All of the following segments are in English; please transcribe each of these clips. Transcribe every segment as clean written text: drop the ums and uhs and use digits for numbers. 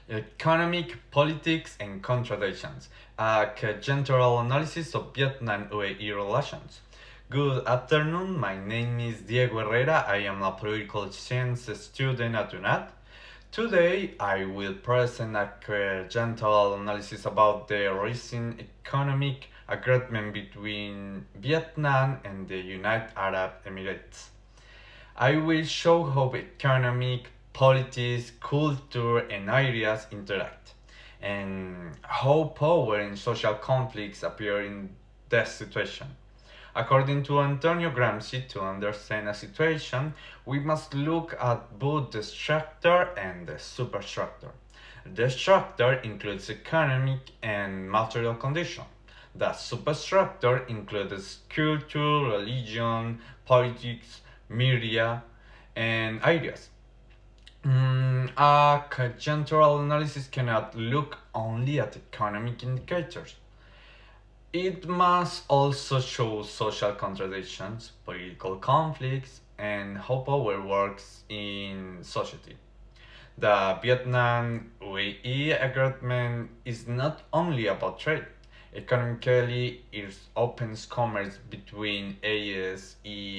Economic, Politics and Contradictions, a conjunctural analysis of Vietnam-UAE relations. Good afternoon, my name is Diego Herrera. I am a political science student at UNAD. Today, I will present a conjunctural analysis about the recent economic agreement between Vietnam and the United Arab Emirates. I will show how economic, politics, culture, and ideas interact, and how power and social conflicts appear in that situation. According to Antonio Gramsci, to understand a situation, we must look at both the structure and the superstructure. The structure includes economic and material conditions. The superstructure includes culture, religion, politics, media, and ideas. A conjunctural analysis cannot look only at economic indicators. It must also show social contradictions, political conflicts, and how power works in society. The Vietnam UAE agreement is not only about trade. Economically, it opens commerce between ASEAN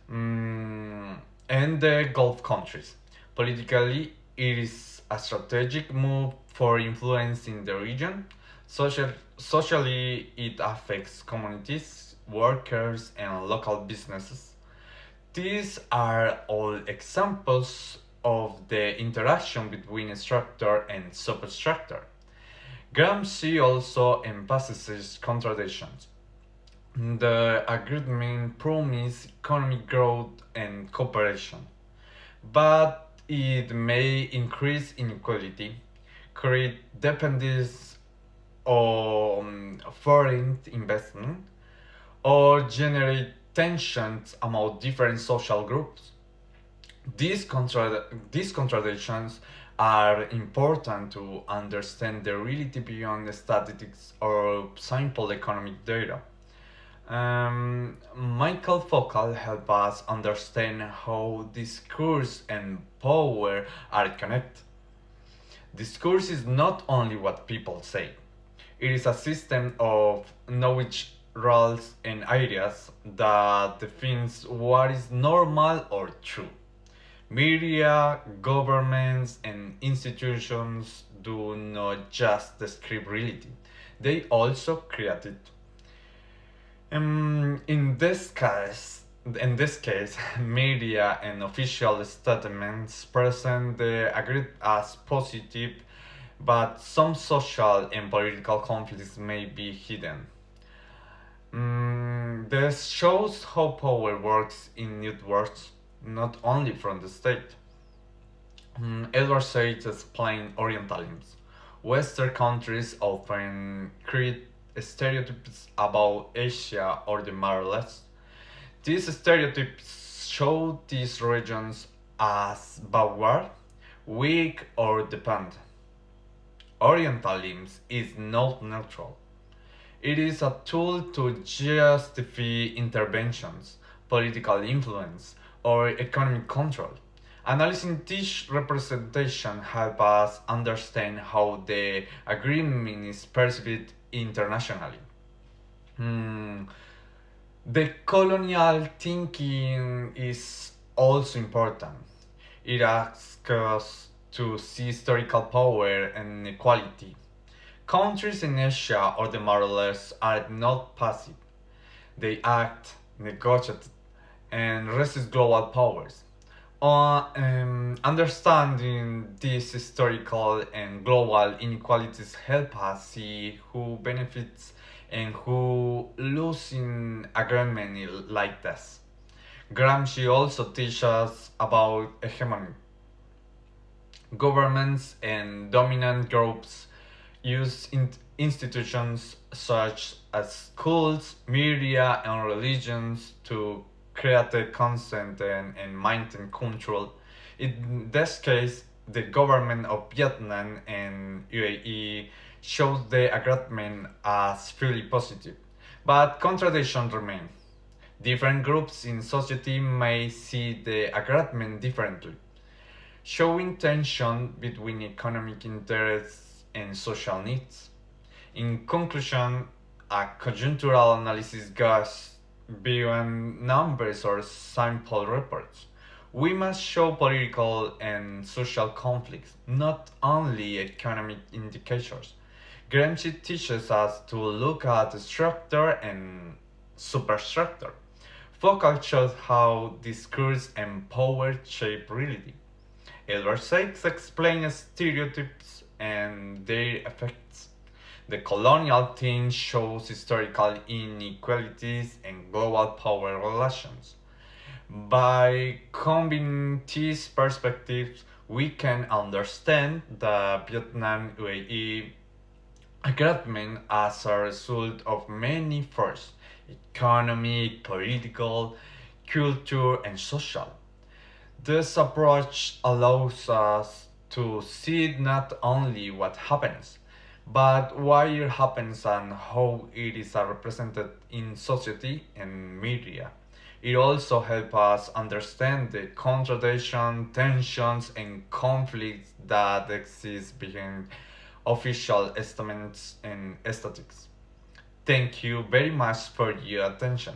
and the Gulf countries. Politically, it is a strategic move for influencing the region. Socially, it affects communities, workers, and local businesses. These are all examples of the interaction between structure and superstructure. Gramsci also emphasizes contradictions. The agreement promises economic growth and cooperation, but it may increase inequality, create dependence on foreign investment, or generate tensions among different social groups. These contradictions are important to understand the reality beyond the statistics or simple economic data. Michael Focal helped us understand how discourse and power are connected. Discourse is not only what people say, it is a system of knowledge, rules, and ideas that defines what is normal or true. Media, governments, and institutions do not just describe reality, they also create it. In this case, media and official statements present the agreed as positive, but some social and political conflicts may be hidden. This shows how power works in networks, not only from the state. Edward Said explained Orientalism. Western countries often create stereotypes about Asia or the Middle East. These stereotypes show these regions as backward, weak, or dependent. Orientalism is not neutral. It is a tool to justify interventions, political influence, or economic control. Analyzing this representation helps us understand how the agreement is perceived internationally. Hmm, The colonial thinking is also important. It asks us to see historical power and equality. Countries in Asia or the Middle East are not passive. They act, negotiate, and resist global powers. Understanding these historical and global inequalities help us see who benefits and who loses in agreement like this. Gramsci also teaches us about hegemony. Governments and dominant groups use institutions such as schools, media, and religions to create a consent and maintain control. In this case, the government of Vietnam and UAE shows the agreement as fully positive, but contradictions remain. Different groups in society may see the agreement differently. showing tension between economic interests and social needs. In conclusion, a conjunctural analysis goes beyond numbers or sample reports. We must show political and social conflicts, not only economic indicators. Gramsci teaches us to look at structure and superstructure. Foucault shows how discourse and power shape reality. Edward Sykes explains stereotypes and their effects. The colonial theme shows historical inequalities and global power relations. By combining these perspectives, we can understand the Vietnam UAE agreement as a result of many forces: economic, political, culture, and social. This approach allows us to see not only what happens, but why it happens and how it is represented in society and media. It also helps us understand the contradiction, tensions, and conflicts that exist behind official estimates and statistics. Thank you very much for your attention.